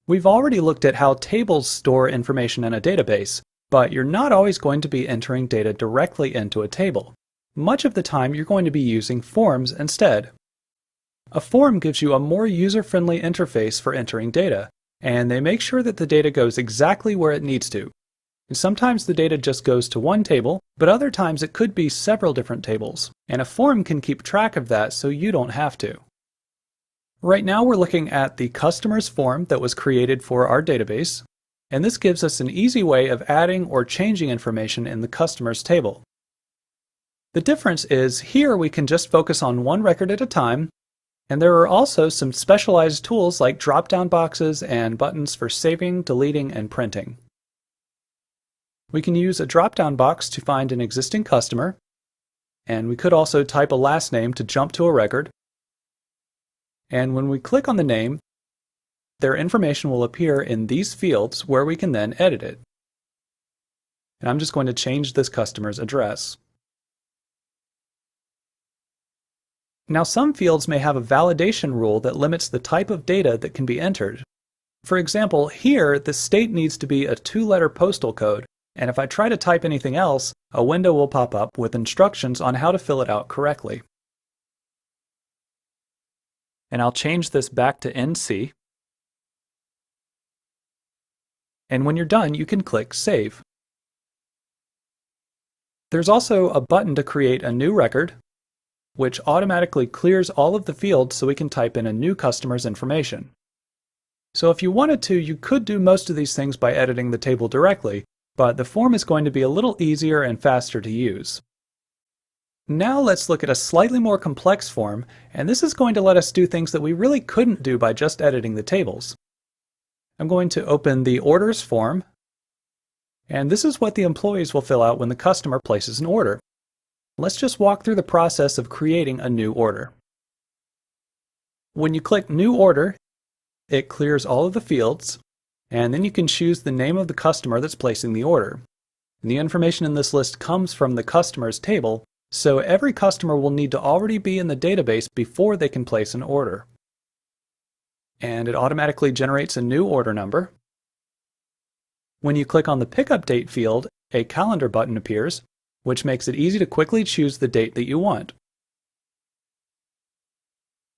We've already looked at how tables store information in a database, but you're not always going to be entering data directly into a table. Much of the time you're going to be using forms instead. A form gives you a more user-friendly interface for entering data, and they make sure that the data goes exactly where it needs to. And sometimes the data just goes to one table, but other times it could be several different tables, and a form can keep track of that so you don't have to. Right now we're looking at the customers form that was created for our database, and this gives us an easy way of adding or changing information in the customers table. The difference is here we can just focus on one record at a time, and there are also some specialized tools like drop-down boxes and buttons for saving, deleting, and printing. We can use a drop-down box to find an existing customer, and we could also type a last name to jump to a record. And when we click on the name, their information will appear in these fields where we can then edit it. And I'm just going to change this customer's address. Now some fields may have a validation rule that limits the type of data that can be entered. For example, here the state needs to be a 2-letter postal code, and if I try to type anything else, a window will pop up with instructions on how to fill it out correctly. And I'll change this back to NC. And when you're done, you can click Save. There's also a button to create a new record, which automatically clears all of the fields so we can type in a new customer's information. So if you wanted to, you could do most of these things by editing the table directly, but the form is going to be a little easier and faster to use. Now let's look at a slightly more complex form, and this is going to let us do things that we really couldn't do by just editing the tables. I'm going to open the Orders form, and this is what the employees will fill out when the customer places an order. Let's just walk through the process of creating a new order. When you click New Order, it clears all of the fields, and then you can choose the name of the customer that's placing the order. And the information in this list comes from the customers table, so every customer will need to already be in the database before they can place an order. And it automatically generates a new order number. When you click on the Pickup Date field, a calendar button appears, which makes it easy to quickly choose the date that you want.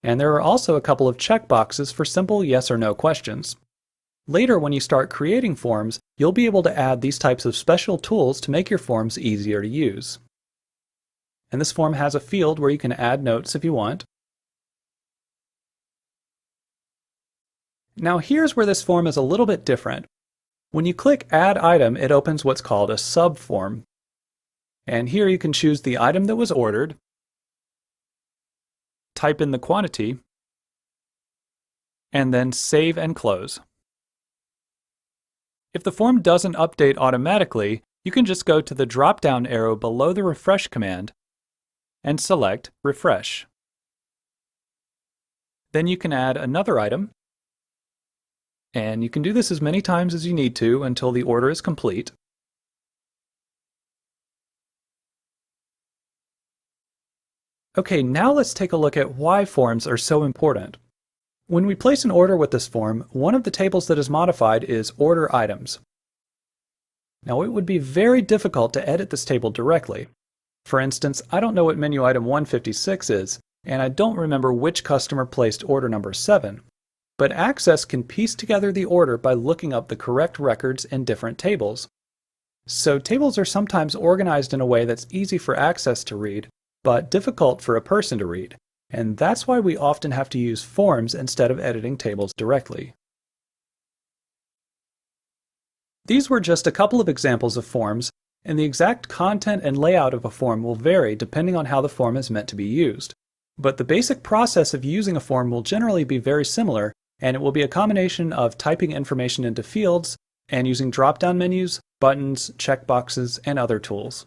And there are also a couple of checkboxes for simple yes or no questions. Later, when you start creating forms, you'll be able to add these types of special tools to make your forms easier to use. And this form has a field where you can add notes if you want. Now here's where this form is a little bit different. When you click Add Item, it opens what's called a subform. And here you can choose the item that was ordered, type in the quantity, and then save and close. If the form doesn't update automatically, you can just go to the drop-down arrow below the refresh command and select Refresh. Then you can add another item, and you can do this as many times as you need to until the order is complete. Okay, now let's take a look at why forms are so important. When we place an order with this form, one of the tables that is modified is Order Items. Now it would be very difficult to edit this table directly. For instance, I don't know what menu item 156 is, and I don't remember which customer placed order number 7. But Access can piece together the order by looking up the correct records in different tables. So tables are sometimes organized in a way that's easy for Access to read, but difficult for a person to read. And that's why we often have to use forms instead of editing tables directly. These were just a couple of examples of forms, and the exact content and layout of a form will vary depending on how the form is meant to be used. But the basic process of using a form will generally be very similar, and it will be a combination of typing information into fields and using drop-down menus, buttons, checkboxes, and other tools.